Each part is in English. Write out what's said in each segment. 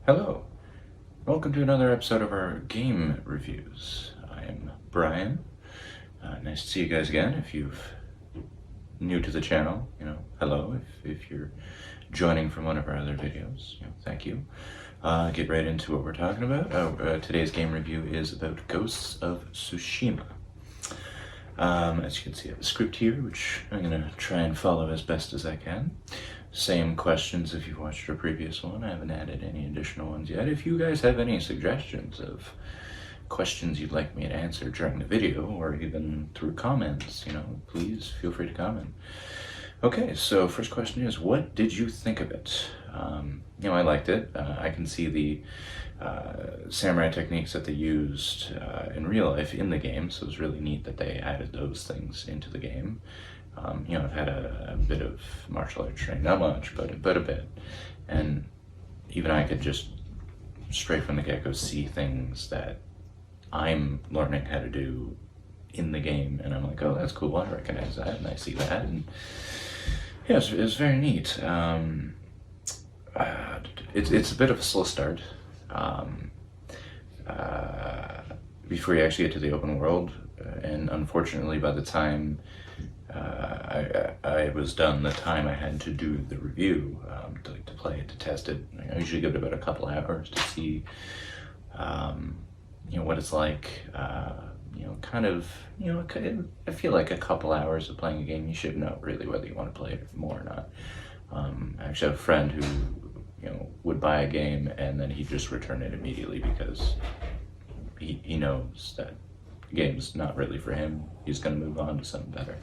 Hello, welcome to another episode of our game reviews. I am Brian. Nice to see you guys again. If you're new to the channel, hello. If you're joining from one of our other videos, thank you. Get right into what we're talking about. Today's game review is about Ghosts of Tsushima. As you can see, I have a script here, which I'm going to try and follow as best as I can. Same questions if you've watched our previous one. I haven't added any additional ones yet. If you guys have any suggestions of questions you'd like me to answer during the video, or even through comments, please feel free to comment. Okay, so first question is, what did you think of it? I liked it. I can see the samurai techniques that they used in real life in the game, so it was really neat that they added those things into the game. I've had a bit of martial arts training, not much, but a bit, and even I could just straight from the get-go see things that I'm learning how to do in the game, and I'm like, oh, that's cool, I recognize that, and I see that, and yeah, it's very neat. It's a bit of a slow start before you actually get to the open world, and unfortunately by the time I was done the time I had to do the review, to play it, to test it. I usually give it about a couple hours to see, what it's like. I feel like a couple hours of playing a game, you should know really whether you want to play it more or not. I actually have a friend who, would buy a game and then he'd just return it immediately because he knows that the game's not really for him. He's going to move on to something better.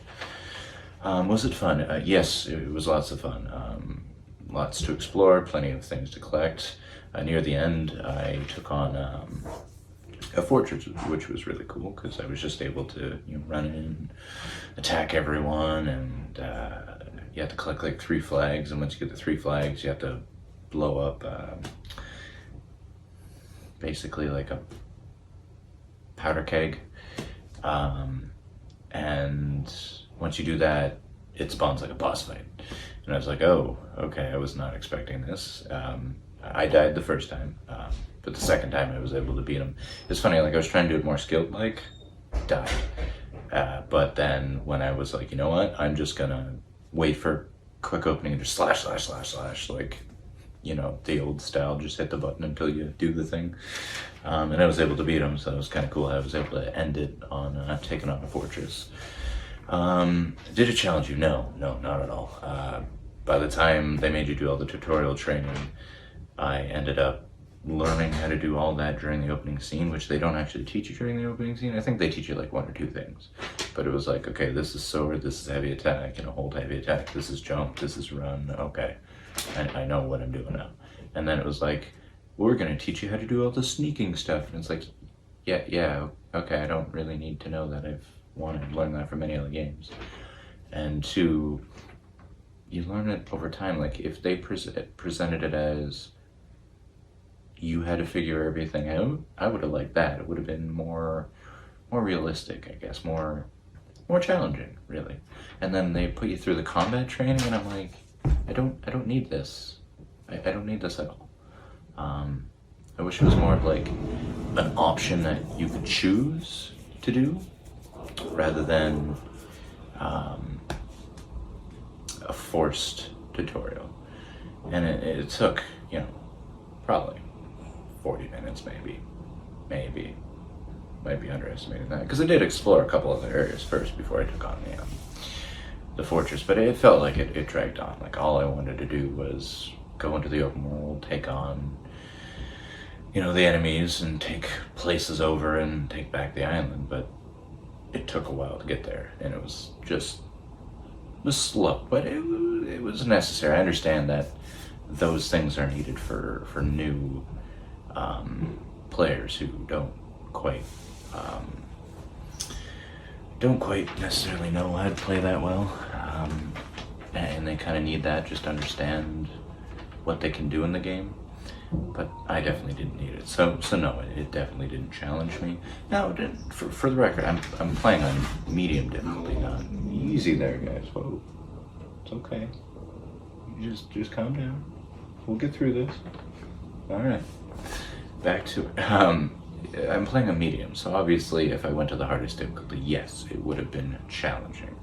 Was it fun? Yes, it was lots of fun. Lots to explore, plenty of things to collect. Near the end, I took on a fortress, which was really cool because I was just able to run in, attack everyone, and you have to collect like 3 flags. And once you get the 3 flags, you have to blow up basically like a powder keg. And once you do that, it spawns like a boss fight. And I was like, oh, okay, I was not expecting this. I died the first time, but the second time I was able to beat him. It's funny, like I was trying to do it more skilled, like, died. But then when I was like, you know what, I'm just gonna wait for quick opening and just slash, like, the old style, just hit the button until you do the thing. And I was able to beat him, so it was kind of cool. I was able to end it on taking on a fortress. Did it challenge you? No, not at all. By the time they made you do all the tutorial training, I ended up learning how to do all that during the opening scene, which they don't actually teach you during the opening scene. I think they teach you like 1 or 2 things, but it was like, okay, this is sword, this is heavy attack, hold heavy attack, this is jump, this is run, okay, I know what I'm doing now. And then it was like, we're gonna teach you how to do all the sneaking stuff, and it's like, yeah, okay, I don't really need to know that. I've wanted to learn that from many other games. And 2, you learn it over time. Like if they presented it as you had to figure everything out, I would have liked that. It would have been more realistic, I guess, more challenging, really. And then they put you through the combat training, and I'm like, I don't need this. I don't need this at all. I wish it was more of like an option that you could choose to do, rather than a forced tutorial. And it took, probably 40 minutes, maybe. Might be underestimating that, because I did explore a couple other areas first before I took on the fortress, but it felt like it dragged on. Like all I wanted to do was go into the open world, take on the enemies, and take places over and take back the island, but it took a while to get there, and it was slow, but it was necessary. I understand that those things are needed for new players who don't quite necessarily know how to play that well, and they kind of need that just to understand what they can do in the game. But I definitely didn't need it, so no, it definitely didn't challenge me. Now, for the record, I'm playing on medium difficulty, not easy there, guys. Whoa, it's okay. You just calm down. We'll get through this. All right. Back to I'm playing a medium, so obviously if I went to the hardest difficulty, yes, it would have been challenging.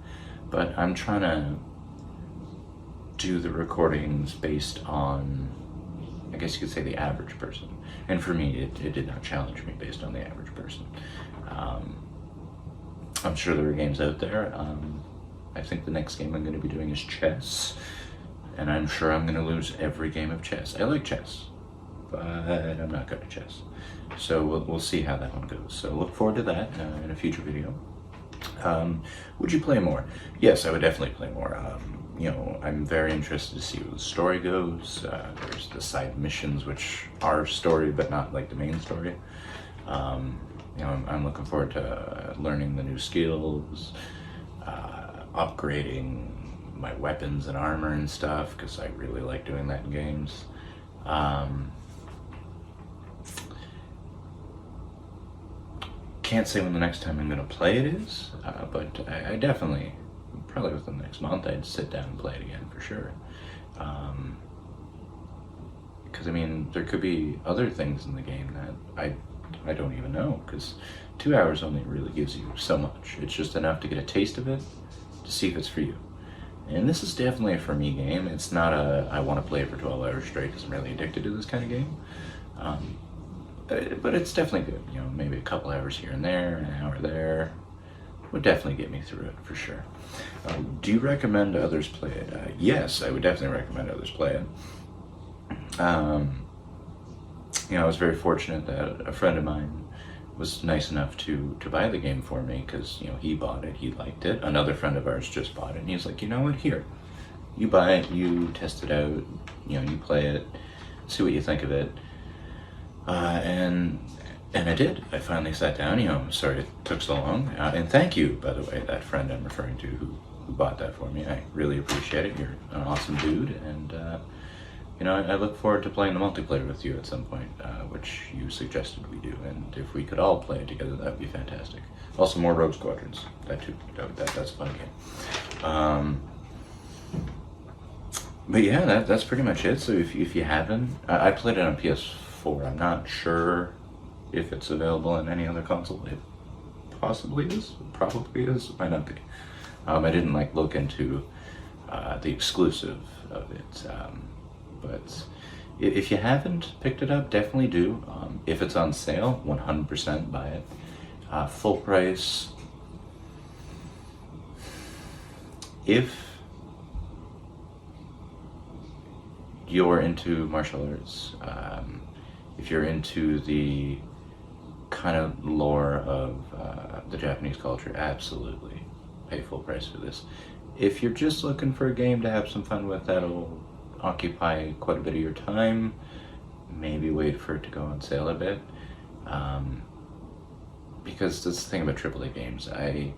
But I'm trying to do the recordings based on, I guess you could say, the average person. And for me, it did not challenge me based on the average person. I'm sure there are games out there. I think the next game I'm going to be doing is chess, and I'm sure I'm going to lose every game of chess. I like chess, but I'm not good at chess. So we'll see how that one goes. So look forward to that in a future video. Would you play more? Yes, I would definitely play more. You know, I'm very interested to see where the story goes. There's the side missions, which are story, but not like the main story. You know, I'm looking forward to learning the new skills, upgrading my weapons and armor and stuff, because I really like doing that in games. Can't say when the next time I'm going to play it is, but I definitely, probably within the next month, I'd sit down and play it again for sure. Because I mean, there could be other things in the game that I don't even know, because 2 hours only really gives you so much. It's just enough to get a taste of it, to see if it's for you. And this is definitely a for me game. It's not a I want to play it for 12 hours straight because I'm really addicted to this kind of game. But it's definitely good. You know, maybe a couple hours here and there, an hour there, would definitely get me through it for sure. Do you recommend others play it? Yes, I would definitely recommend others play it. You know, I was very fortunate that a friend of mine was nice enough to buy the game for me, because, you know, he bought it, he liked it. Another friend of ours just bought it, and he's like, you know what, here, you buy it, you test it out, you know, you play it, see what you think of it. And I did. I finally sat down. You know, I'm sorry it took so long. And thank you, by the way, that friend I'm referring to who bought that for me. I really appreciate it. You're an awesome dude, and you know, I look forward to playing the multiplayer with you at some point, which you suggested we do. And if we could all play it together, that would be fantastic. Also, more Rogue Squadrons. That too. That's a fun game. But yeah, that's pretty much it. So if you haven't, I played it on PS4. I'm not sure if it's available on any other console. It possibly is, probably is, might not be. I didn't look into the exclusive of it, but if you haven't picked it up, definitely do. If it's on sale, 100% buy it. Full price. If you're into martial arts, if you're into the kind of lore of the Japanese culture, absolutely pay full price for this. If you're just looking for a game to have some fun with that'll occupy quite a bit of your time, maybe wait for it to go on sale a bit. Because that's the thing about AAA games, I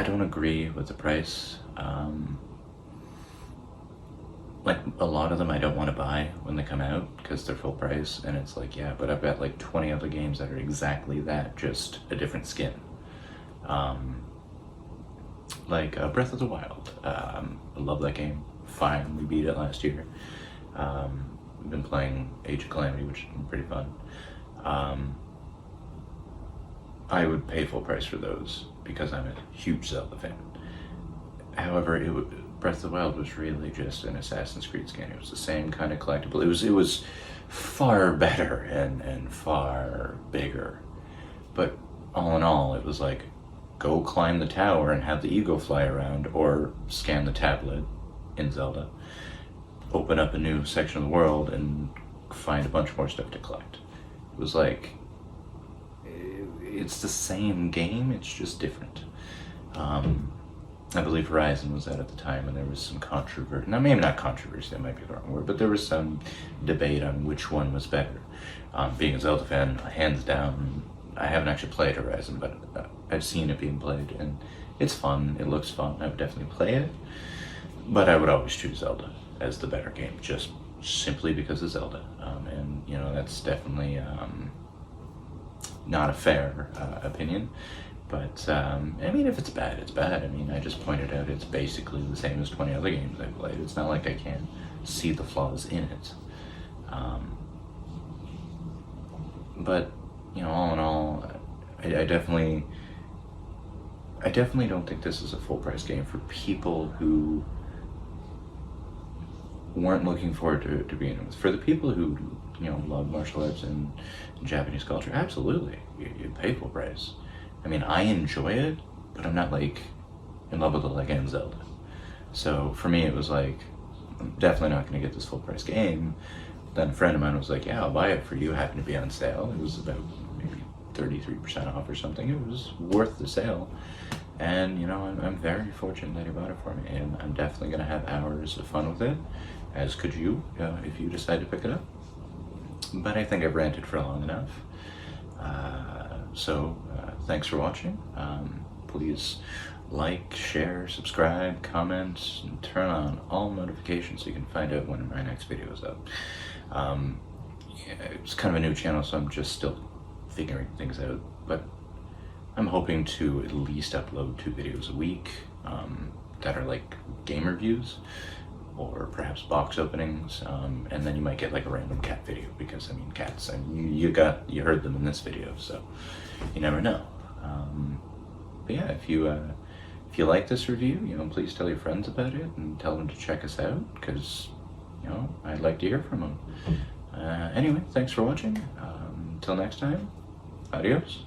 don't agree with the price. A lot of them I don't want to buy when they come out because they're full price, and it's like, yeah, but I've got 20 other games that are exactly that, just a different skin. Breath of the Wild. I love that game. Finally beat it last year. I've been playing Age of Calamity, which has been pretty fun. I would pay full price for those because I'm a huge Zelda fan. However, Breath of the Wild was really just an Assassin's Creed skin. It was the same kind of collectible. It was far better and far bigger. But all in all, it was like, go climb the tower and have the eagle fly around, or scan the tablet in Zelda, open up a new section of the world, and find a bunch more stuff to collect. It was like, it's the same game, it's just different. I believe Horizon was out at the time, and there was some controversy. Now, maybe not controversy, that might be the wrong word, but there was some debate on which one was better. Being a Zelda fan, hands down, I haven't actually played Horizon, but I've seen it being played, and it's fun, it looks fun, I would definitely play it, but I would always choose Zelda as the better game, just simply because of Zelda. And, you know, that's definitely not a fair opinion. But, I mean, if it's bad, it's bad. I mean, I just pointed out it's basically the same as 20 other games I've played. It's not like I can't see the flaws in it. But, you know, all in all, I definitely don't think this is a full price game for people who weren't looking forward to being in this. For the people who, you know, love martial arts and Japanese culture, absolutely, you pay full price. I mean, I enjoy it, but I'm not like in love with it like I am Zelda. So for me, it was like, I'm definitely not going to get this full price game. Then a friend of mine was like, yeah, I'll buy it for you. It happened to be on sale. It was about maybe 33% off or something. It was worth the sale. And, you know, I'm very fortunate that he bought it for me. And I'm definitely going to have hours of fun with it, as could you, if you decide to pick it up. But I think I've ranted for long enough. So thanks for watching. Please like, share, subscribe, comment, and turn on all notifications so you can find out when my next video is up. It's kind of a new channel, so I'm just still figuring things out, but I'm hoping to at least upload 2 videos a week that are like game reviews or perhaps box openings, and then you might get like a random cat video, because I mean, cats, and you heard them in this video, so you never know. But yeah, if you like this review, you know, please tell your friends about it and tell them to check us out, because, you know, I'd like to hear from them. Anyway, thanks for watching. Until next time, adios.